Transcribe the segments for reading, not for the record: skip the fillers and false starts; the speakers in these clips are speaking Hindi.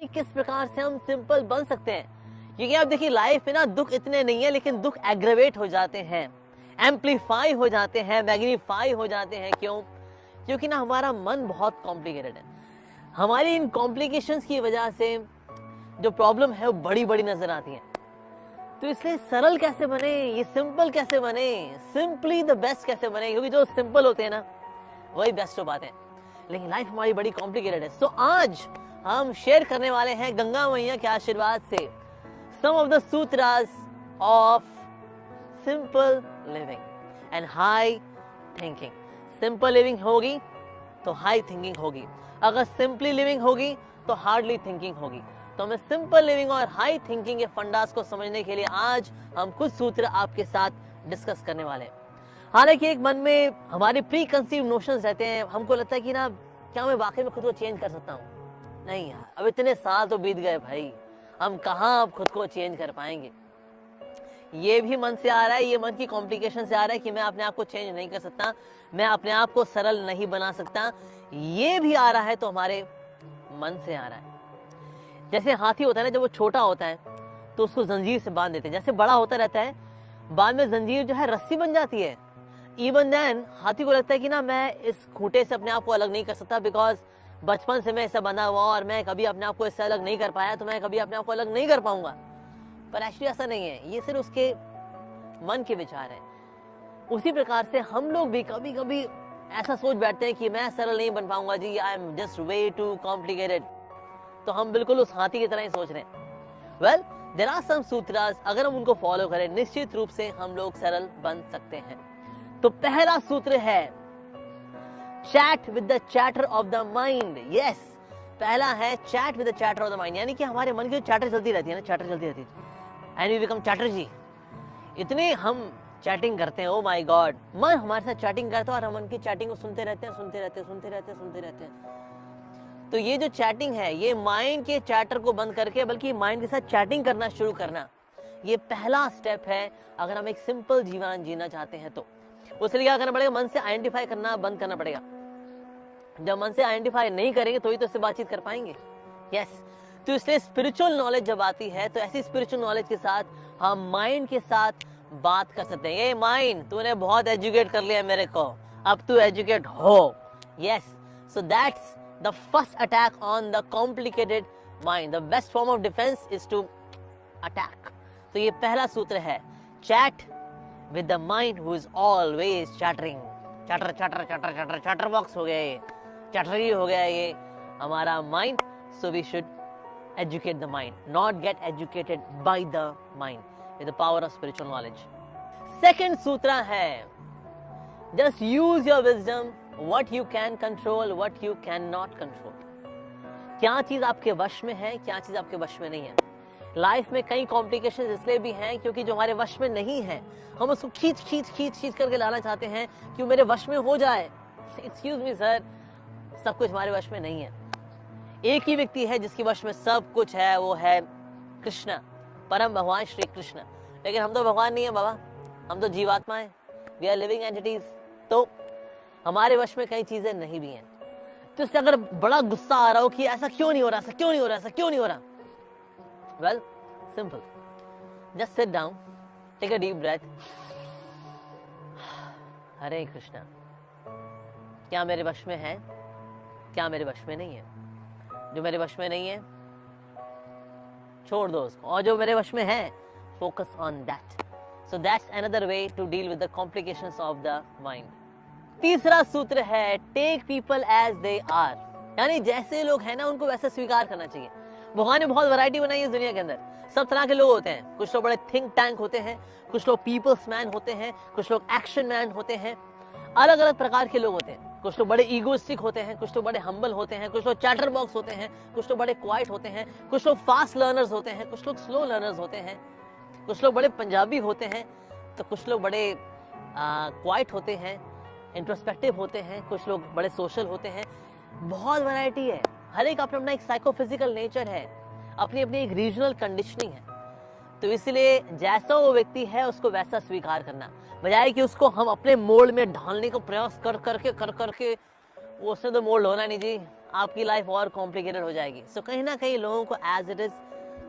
किस प्रकार से हम सिंपल बन सकते हैं, क्योंकि आप देखिए लाइफ में ना दुख इतने नहीं है, लेकिन दुख एग्रेवेट हो जाते हैं, एम्पलीफाई हो जाते हैं, मैग्नीफाई हो जाते हैं। क्यों? क्योंकि ना हमारा मन बहुत कॉम्प्लिकेटेड है। हमारी इन कॉम्प्लिकेशंस की वजह से जो प्रॉब्लम है वो बड़ी बड़ी नजर आती है। तो इसलिए सरल कैसे बने, ये सिंपल कैसे बने, सिंपली द बेस्ट कैसे बने, क्योंकि जो सिंपल होते हैं ना वही बेस्ट हो पाते हैं, लेकिन लाइफ हमारी बड़ी कॉम्प्लिकेटेड है। सो आज हम शेयर करने वाले हैं गंगा मैया के आशीर्वाद से some of the sutras of simple living and high thinking. Simple living होगी तो हाई थिंकिंग होगी, अगर सिंपली लिविंग होगी तो हार्डली थिंकिंग होगी। तो हमें सिंपल लिविंग और हाई थिंकिंग के फंडास को समझने के लिए आज हम कुछ सूत्र आपके साथ डिस्कस करने वाले हैं। हालांकि एक मन में हमारे प्री कंसीव नोशंस रहते हैं, हमको लगता है कि ना क्या मैं वाकई में खुद को चेंज कर सकता हूँ। नहीं यार, अब इतने साल तो बीत गए भाई, हम कहाँ अब खुद को चेंज कर पाएंगे। ये भी मन से आ रहा है, ये मन की कॉम्प्लिकेशन से आ रहा है कि मैं अपने आप को चेंज नहीं कर सकता, मैं अपने आप को सरल नहीं बना सकता। ये भी आ रहा है तो हमारे मन से आ रहा है। जैसे हाथी होता है ना, जब वो छोटा होता है तो उसको जंजीर से बांध देते हैं, जैसे बड़ा होता रहता है बाद में जंजीर जो है रस्सी बन जाती है। इवन देन हाथी को लगता है कि ना मैं इस खूंटे से अपने आप को अलग नहीं कर सकता, बिकॉज बचपन से मैं इससे बंधा हुआ और मैं कभी अपने आप को इससे अलग नहीं कर पाया, तो मैं कभी अपने आप को अलग नहीं कर पाऊंगा। पर एक्चुअली ऐसा नहीं है, ये सिर्फ उसके मन के विचार है। उसी प्रकार से हम लोग भी कभी कभी ऐसा सोच बैठते हैं कि मैं सरल नहीं बन पाऊंगा जी, I am just way too complicated. तो हम बिल्कुल उस हाथी की तरह ही सोच रहे हैं। वेल, देयर आर सम सूत्रास, अगर हम उनको फॉलो करें निश्चित रूप से हम लोग सरल बन सकते हैं। तो पहला सूत्र है chat with the chatter of the mind. Yes, पहला है chat with the chatter of the mind, यानी कि हमारे मन की चैटर चलती रहती है ना, चैटर चलती रहती है एंड वी बिकम चैटर्जी। इतने हम चैटिंग करते हैं, ओ माय गॉड, मन हमारे साथ चैटिंग करता है और हम मन की चैटिंग को सुनते रहते हैं, सुनते रहते हैं, सुनते रहते हैं, सुनते रहते हैं। तो ये जो चैटिंग है, ये माइंड के चैटर को बंद करके बल्कि माइंड के साथ चैटिंग करना शुरू करना, ये पहला स्टेप है अगर हम एक सिंपल जीवन जीना चाहते हैं। तो उसके लिए क्या करना पड़ेगा, मन से आइडेंटिफाई करना बंद करना पड़ेगा। जब मन से आइडेंटिफाई नहीं करेंगे तो ही तो इससे बातचीत कर पाएंगे। यस, तो इसलिए स्पिरिचुअल नॉलेज जब आती है तो ऐसी स्पिरिचुअल नॉलेज के साथ हम माइंड के साथ बात कर सकते हैं। ये माइंड, तूने बहुत एजुकेट कर लिया मेरे को, अब तू एजुकेट हो। Yes, so that's the first attack on the complicated mind. The best form of defense is to attack. तो ये पहला सूत्र है, chat with the mind who is always chattering. chatter chatter chatter chatter chatter box हो गया ये, chattery हो गया ये हमारा mind. So we should educate the mind, not get educated by the mind with the power of spiritual knowledge. Second सूत्र है, just use your wisdom. What you can control, what you cannot control. क्या चीज आपके वश में है, क्या चीज आपके वश में नहीं है। लाइफ में कई कॉम्प्लिकेशंस इसलिए भी हैं क्योंकि जो हमारे वश में नहीं है हम उसको खींच खींच खींच खींच करके लाना चाहते हैं कि मेरे वश में हो जाए। एक्सक्यूज मी सर, सब कुछ हमारे वश में नहीं है। एक ही व्यक्ति है जिसके वश में सब कुछ है, वो है कृष्ण, परम भगवान श्री कृष्ण। लेकिन हम तो भगवान नहीं है बाबा, हम तो जीवात्मा है, वी आर लिविंग एंटिटीज। तो हमारे वश में कई चीजें नहीं भी हैं। तो इससे अगर बड़ा गुस्सा आ रहा हो कि ऐसा क्यों नहीं हो रहा, ऐसा क्यों नहीं हो रहा, ऐसा क्यों नहीं हो रहा, well simple, just sit down, take a deep breath, Hare Krishna, क्या मेरे वश में है, क्या मेरे वश में नहीं है। जो मेरे वश में नहीं है छोड़ दो उसको, और जो मेरे वश में है focus on that. So that's another way to deal with the complications of the mind. तीसरा सूत्र है take people as they are, यानी जैसे लोग हैं ना उनको वैसे स्वीकार करना चाहिए। भगवान ने बहुत वैरायटी बनाई है इस दुनिया के अंदर, सब तरह के लोग होते हैं। कुछ लोग बड़े थिंक टैंक होते हैं, कुछ लोग पीपल्स मैन होते हैं, कुछ लोग एक्शन मैन होते हैं, अलग अलग प्रकार के लोग होते हैं। कुछ लोग बड़े ईगोइस्टिक होते हैं, कुछ लोग बड़े हम्बल होते हैं, कुछ लोग चैटर बॉक्स होते हैं, कुछ लोग बड़े क्वाइट होते हैं, कुछ लोग फास्ट लर्नर्स होते हैं, कुछ लोग स्लो लर्नर्स होते हैं, कुछ लोग बड़े पंजाबी होते हैं, तो कुछ लोग बड़े क्वाइट होते हैं, इंट्रोस्पेक्टिव होते हैं, कुछ लोग बड़े सोशल होते हैं। बहुत वैरायटी है, हर एक अपना अपना एक साइकोफिजिकल नेचर है, अपनी अपनी एक रीजनल कंडीशनिंग है। तो इसलिए जैसा वो व्यक्ति है उसको वैसा स्वीकार करना, बजाय कि उसको हम अपने मोल्ड में ढालने का प्रयास कर करके वो उसने तो मोल्ड होना नहीं जी, आपकी लाइफ और कॉम्प्लिकेटेड हो जाएगी। सो कहीं ना कहीं लोगों को एज इट इज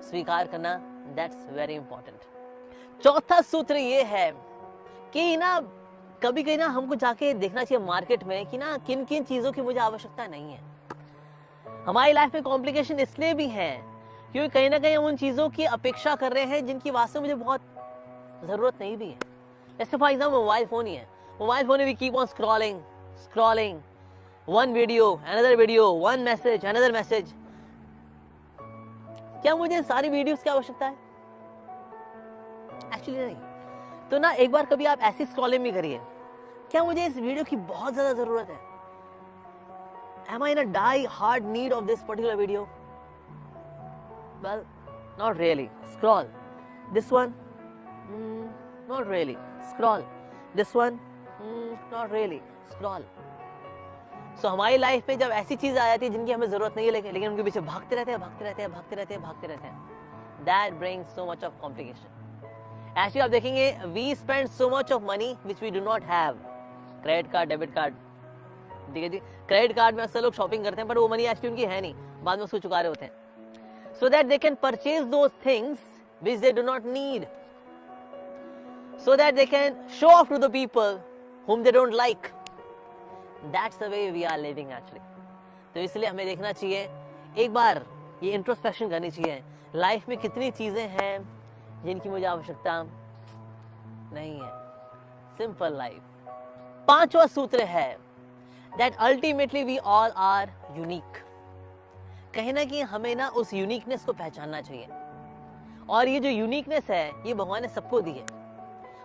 स्वीकार करना, दैट्स वेरी इंपॉर्टेंट। चौथा सूत्र ये है कि ना कभी कहीं ना हमको जाके देखना चाहिए मार्केट में कि ना किन किन चीजों की मुझे आवश्यकता नहीं है। हमारी लाइफ में कॉम्प्लिकेशन इसलिए भी है क्योंकि कहीं ना कहीं हम उन चीजों की अपेक्षा कर रहे हैं जिनकी वास्तव में मुझे बहुत जरूरत नहीं भी है। जैसे फॉर एग्जाम्पल मोबाइल फोन ही है, मोबाइल फोन में we keep on scrolling one video another video, one message another message. क्या मुझे सारी वीडियोस की आवश्यकता है? एक्चुअली नहीं। तो ना एक बार कभी आप ऐसी स्क्रॉलिंग भी करिए, क्या मुझे इस वीडियो की बहुत ज्यादा जरूरत है? Am I in a die-hard need of this particular video? Well, not really. Scroll. This one? Not really. Scroll. This one? Not really. Scroll. So हमारी लाइफ में जब ऐसी चीज आ जाती है जिनकी हमें जरूरत नहीं है लेकिन उनके पीछे भागते रहते हैं, that brings so much of complication. Actually आप देखेंगे we spend so much of money which we do not have. Credit card, debit card, ठीक है जी। क्रेडिट कार्ड में अक्सर लोग शॉपिंग करते हैं पर वो मनी एक्चुअली उनकी है नहीं, बाद में उसको चुका रहे होते हैं। So that they can purchase those things which they do not need, so that they can show off to the people whom they don't like. That's the way we are living actually. तो इसलिए हमें देखना चाहिए, एक बार ये इंट्रोस्पेक्शन करनी चाहिए, लाइफ में कितनी चीजें हैं जिनकी मुझे आवश्यकता नहीं है। Simple life. पांचवा सूत्र है that ultimately we all are unique. कहीं ना कहीं हमें ना उस यूनिकनेस को पहचानना चाहिए, और ये जो यूनिकनेस है ये भगवान ने सबको दी है।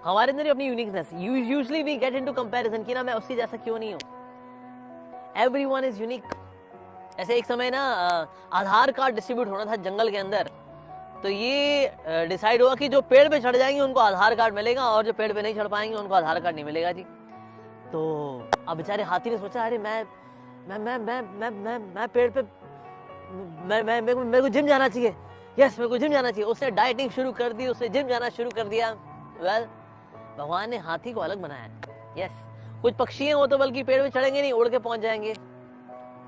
हमारे अंदर अपनी uniqueness, usually we get into comparison कि ना मैं उसकी जैसा क्यों नहीं हूं। Everyone is unique. ऐसे एक समय ना आधार कार्ड डिस्ट्रीब्यूट होना था जंगल के अंदर, तो ये डिसाइड हुआ कि जो पेड़ पे चढ़ जाएंगे उनको आधार कार्ड मिलेगा और जो पेड़ पे नहीं चढ़ पाएंगे उनको आधार कार्ड नहीं मिलेगा जी। तो अब बेचारे हाथी ने सोचा अरे मैं पेड़ पे मेरे को जिम जाना चाहिए, यस मेरे को जिम जाना चाहिए। उसने डाइटिंग शुरू कर दी, उसने जिम जाना शुरू कर दिया। वेल भगवान ने हाथी को अलग बनाया। यस कुछ पक्षी हैं वो तो बल्कि पेड़ पे चढ़ेंगे नहीं, उड़ के पहुंच जाएंगे,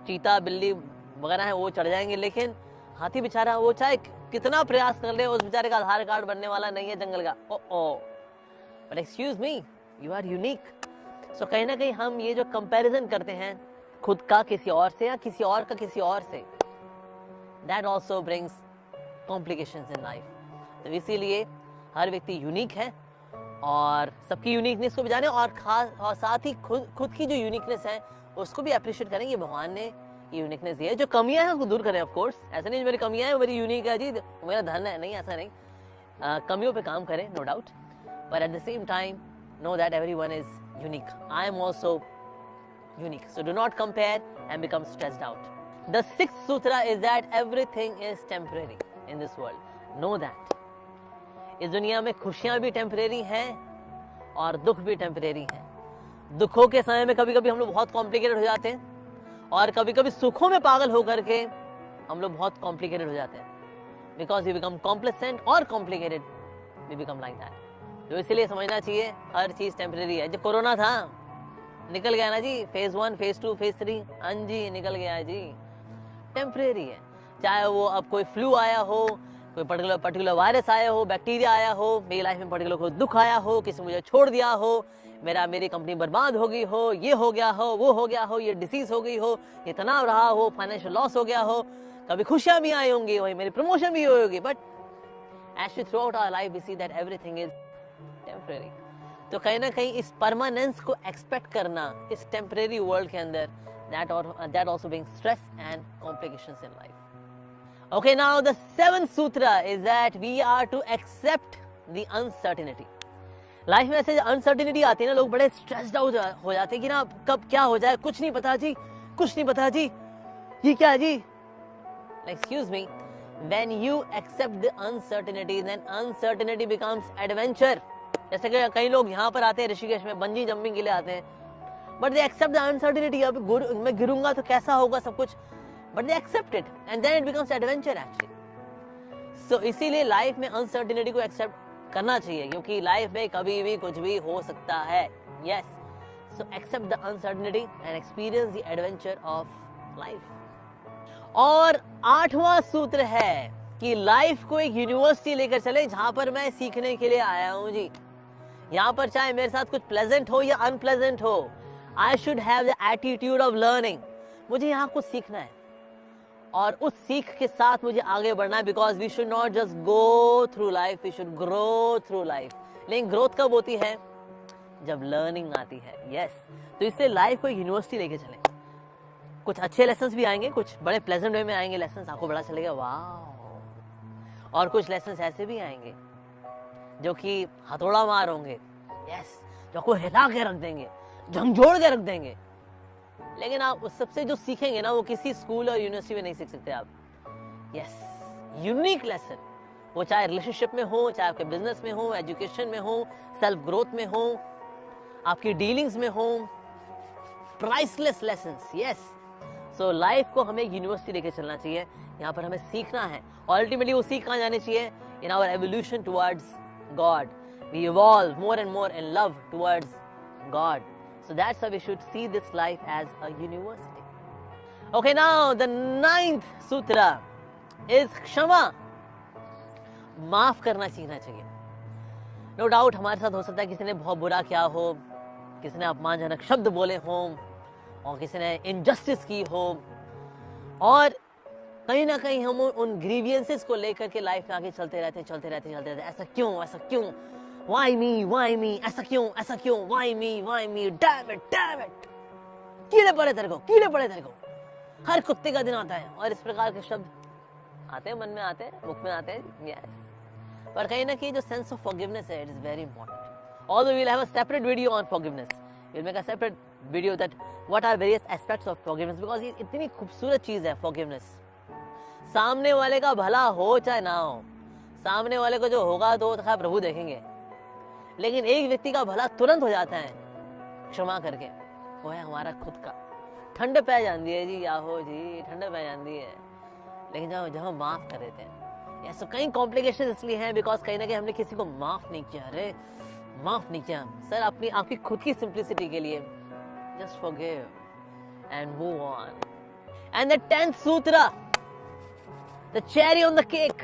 चीता बिल्ली वगैरह है वो चढ़ जाएंगे, लेकिन हाथी बेचारा वो चाहे कितना प्रयास कर ले उस बेचारे का आधार कार्ड बनने वाला नहीं है जंगल का। But excuse me, you are unique. So कहीं ना कहीं हम ये जो कंपैरिजन करते हैं खुद का किसी और से या किसी और का किसी और से, that also brings complications in life. तो इसीलिए हर व्यक्ति यूनिक है और सबकी यूनिकनेस को भी जाने, और खास और साथ ही खुद की जो यूनिकनेस है उसको भी अप्रिशिएट करें। ये भगवान ने ये यूनिकनेस दी है, जो कमियां हैं उसको दूर करें। ऑफ कोर्स ऐसा नहीं मेरी कमियां हैं मेरी यूनिक है जी, मेरा धन है, नहीं ऐसा नहीं। कमियों पे काम करें, no doubt, but at the same time know that everyone is unique. I am also unique. So do not compare and become stressed out. The sixth sutra is that everything is temporary in this world. Know that. इस दुनिया में खुशियां भी टेम्परेरी हैं और दुख भी टेम्परेरी हैं। दुखों के समय में कभी कभी हम लोग बहुत कॉम्प्लिकेटेड हो जाते हैं और कभी कभी सुखों में पागल होकर के हम लोग बहुत कॉम्प्लिकेटेड हो जाते हैं। बिकॉज वी बिकम कॉम्प्लेसेंट और complicated, we become like that. तो इसलिए समझना चाहिए हर चीज टेम्परेरी है। जब कोरोना था निकल गया ना जी, फेज 1 फेज 2 फेज 3, हाँ जी निकल गया जी, टेम्परेरी है। चाहे वो अब कोई फ्लू आया हो, कोई पर्टिकुलर वायरस आया हो, बैक्टीरिया आया हो, मेरी लाइफ में पर्टिकुलर कोई दुख आया हो, किसी मुझे छोड़ दिया हो, मेरी कंपनी बर्बाद हो गई हो, ये हो गया हो, वो हो गया हो, ये डिसीज हो गई हो, ये तनाव रहा हो, फाइनेंशियल लॉस हो गया हो, कभी खुशियां भी आई होंगी, वही मेरी प्रमोशन भी हुई होगी, but as we throughout our life we see that everything is temporary. तो कहीं ना कहीं इस परमानेंस को एक्सपेक्ट करना इस टेम्परेरी वर्ल्ड के अंदर, that also brings stress and complications in life. Okay, now the seventh sutra is that we are to accept the uncertainty. Life में ऐसे अनसर्टेनिटी आती है ना, लोग बड़े स्ट्रेस्ड आउट हो जाते हैं कि ना कब क्या हो जाए, कुछ नहीं पता जी, कुछ नहीं पता जी, ये क्या जी। Excuse me, when you accept the uncertainty, then uncertainty becomes adventure. जैसे कि कई लोग यहाँ पर आते हैं ऋषिकेश में बंजी जंपिंग के लिए आते हैं, but they accept the uncertainty. अब मैं गिरूंगा तो कैसा होगा सब कुछ, but they accept it and then it becomes adventure actually. So इसीलिए लाइफ में अनसर्टेनिटी को एक्सेप्ट करना चाहिए, क्योंकि लाइफ में कभी भी कुछ भी हो सकता है। Yes, so accept the uncertainty and experience the adventure of life. और 8वां सूत्र है कि लाइफ को एक यूनिवर्सिटी लेकर चले जहां पर मैं सीखने के लिए आया हूं जी। यहाँ पर चाहे मेरे साथ कुछ प्लेजेंट हो या अनप्लेजेंट हो, I should have the attitude of learning. मुझे यहाँ कुछ सीखना है और उस सीख के साथ मुझे आगे बढ़ना है, because we should not just go through life, we should grow through life. लेकिन ग्रोथ कब होती है? जब लर्निंग आती है। यस, तो इसलिए लाइफ को एक यूनिवर्सिटी लेके चले। कुछ अच्छे लेसन्स भी आएंगे, कुछ बड़े प्लेजेंट वे में आएंगे लेसन्स, आपको बड़ा चलेगा वाह। और कुछ लेसन्स ऐसे भी आएंगे जो कि हथौड़ा मार होंगे, यस, जो आपको हिला के रख देंगे, झंझोड़ के रख देंगे। लेकिन आप उस सबसे जो सीखेंगे ना, वो किसी स्कूल और यूनिवर्सिटी में नहीं सीख सकते आप। यस, यूनिक लेसन, वो चाहे रिलेशनशिप में हो, चाहे आपके बिजनेस में हो, एजुकेशन में हो, सेल्फ ग्रोथ में हो, आपकी डीलिंग्स में हो, priceless lessons. Yes, so life को हमें यूनिवर्सिटी लेके चलना चाहिए, यहाँ पर हमें सीखना है। और अल्टीमेटली वो सीख कहाँ जानी चाहिए? In our evolution towards God. We evolve more and more in love towards God. So that's why we should see this life as a university. Okay, now the 9th sutra is क्षमा। माफ करना सीखना चाहिए। No doubt हमारे साथ हो सकता है किसी ने बहुत बुरा किया हो, किसी ने अपमानजनक शब्द बोले हों, और किसी ने इनजस्टिस की हो, और कहीं ना कहीं हम उन ग्रीवियंसेस को लेकर के लाइफ में आगे चलते रहते हैं। ऐसा क्यों, वाई मी, ऐसा क्यों, वाई मी, डैम इट, कीड़े पड़े तेरे को, हर कुत्ते का दिन आता है। और इस प्रकार के शब्द आते हैं, मन में आते हैं, मुख में आते हैं। यस, पर कहीं ना कहीं जो सेंस ऑफ फॉरगिवनेस है, it is very important. Although we will have a separate video on forgiveness, we will make a separate video that what are various aspects of forgiveness, because ये इतनी खूबसूरत चीज है फॉरगिवनेस। सामने वाले का भला हो चाहे ना हो, सामने वाले को जो होगा तो खैर प्रभु देखेंगे, लेकिन एक व्यक्ति का भला तुरंत हो जाता है क्षमा करके, वो है हमारा खुद का। ठंड पै जाती है जी, आहो जी, ठंड पै जाती है। लेकिन जब हम माफ कर देते हैं, ऐसा कई कॉम्प्लिकेशन इसलिए हैं बिकॉज कहीं ना कहीं हमने किसी को माफ नहीं किया। अरे माफ नहीं किया सर, आपकी खुद की सिंप्लिसिटी के लिए just forgive and move on. And the 10th सूत्र, the cherry on the cake,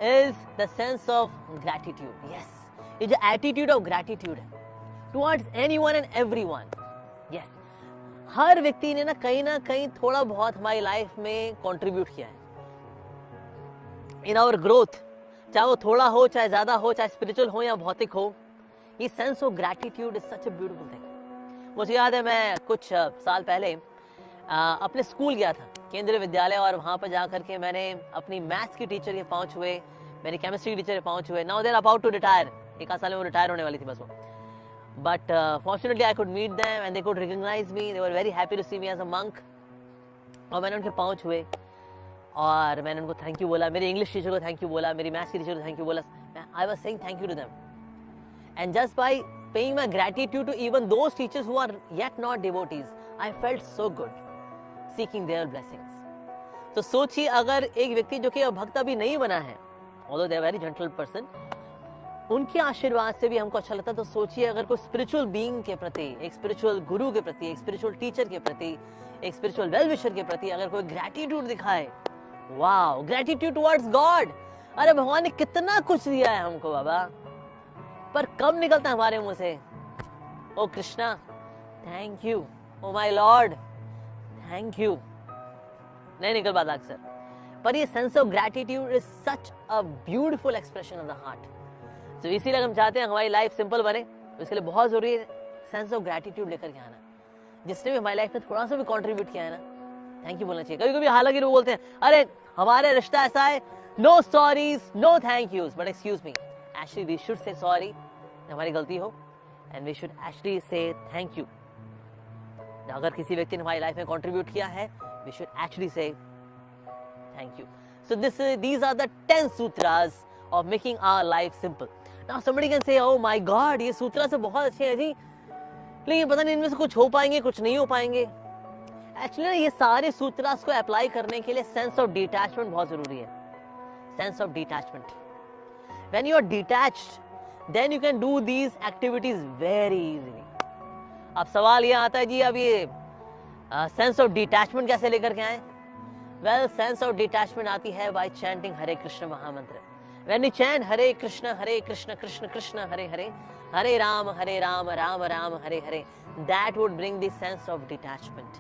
is the sense of gratitude. Yes, ये जो attitude of gratitude है towards anyone and everyone. Yes, हर व्यक्ति ने ना कहीं थोड़ा बहुत हमारी लाइफ में कंट्रीब्यूट किया है इन आवर ग्रोथ, चाहे वो थोड़ा हो, चाहे ज्यादा हो, चाहे स्पिरिचुअल हो या भौतिक हो। ये sense of gratitude is such a beautiful thing. मुझे याद है, मैं कुछ साल पहले अपने स्कूल गया था, केंद्रीय विद्यालय, और वहां पर जाकर के मैंने अपनी मैथ्स की टीचर के पांव छुए, मेरी केमिस्ट्री टीचर के पांव छुए। Now they are about to retire, एक आध साल में वो रिटायर होने वाली थी बस वो। But fortunately I could meet them and they could recognise me, they were very happy to see me as a monk. और मैंने उनके पांव छुए और मैंने उनको थैंक यू बोला, मेरी इंग्लिश टीचर को थैंक यू बोला, मेरी मैथ्स की टीचर को थैंक यू बोला। I was saying thank you to them and just by paying my gratitude to even those teachers who are yet not devotees, I felt so good seeking their blessings. तो सोचिए, अगर एक व्यक्ति जो कि भक्त अभी नहीं बना है, although they are very gentle person, उनके आशीर्वाद से भी हमको अच्छा लगता है, तो सोचिए अगर कोई स्पिरिचुअल बीइंग के प्रति, एक स्पिरिचुअल गुरु के प्रति, एक स्पिरिचुअल टीचर के प्रति, एक स्पिरिचुअल वेल विशर के प्रति अगर कोई ग्रैटिट्यूड दिखाए, वाओ, ग्रैटिट्यूड टुवर्ड्स गॉड। अरे भगवान ने कितना कुछ दिया है हमको बाबा, पर कब निकलता है हमारे मुंह से, ओ Krishna thank you, oh my lord thank you, नहीं निकल पाता अक्सर। पर ये sense of gratitude is such a beautiful expression of the heart. तो इसीलिए हम चाहते हैं हमारी लाइफ सिंपल बने, इसके लिए बहुत जरूरी है सेंस ऑफ ग्रैटिट्यूड लेकर के आना। जिसने भी हमारी लाइफ में थोड़ा सा भी कंट्रीब्यूट किया है ना, थैंक यू बोलना चाहिए। कभी कभी हालांकि लोग बोलते हैं अरे हमारे रिश्ता ऐसा है, no sorries no thank yous, but excuse me, actually we should say sorry, हमारी गलती हो, and we should actually say thank you. अगर किसी व्यक्ति ने हमारी लाइफ में कंट्रीब्यूट किया है, we should actually say thank you. So these are the 10 sutras of making our life simple. Now somebody can say, oh my God, ये सूत्रा से बहुत अच्छे हैं जी, लेकिन पता नहीं इनमें से कुछ हो पाएंगे, कुछ नहीं हो पाएंगे। Actually ये सारे सूत्रास को अप्लाई करने के लिए सेंस ऑफ डिटैचमेंट बहुत जरूरी है। Sense of detachment, when you are detached, then you can do these activities very easily. अब सवाल ये आता है जी, अब ये सेंस ऑफ डिटैचमेंट कैसे लेकर के आए? वेल सेंस ऑफ डिटैचमेंट आती है बाय चैंटिंग हरे कृष्ण महामंत्र. When you chant Hare Krishna Krishna Krishna Hare Hare, Hare Rama Rama Rama Hare Hare, that would bring the sense of detachment.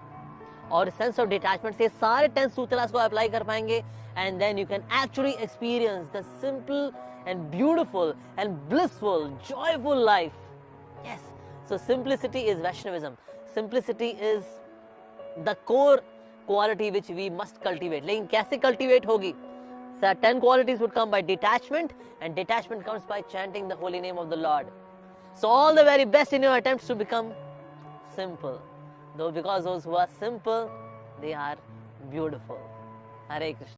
और सेंस ऑफ डिटैचमेंट से सारे 10 सूत्रास को अप्लाई कर पाएंगे, and then you can actually experience the simple and beautiful and blissful joyful life. Yes, so simplicity is Vaishnavism. Simplicity is the core quality which we must cultivate. लेकिन कैसे कल्टिवेट होगी? 10 qualities would come by detachment, and detachment comes by chanting the holy name of the Lord. So all the very best in your attempts to become simple. Though because those who are simple, they are beautiful. Hare Krishna.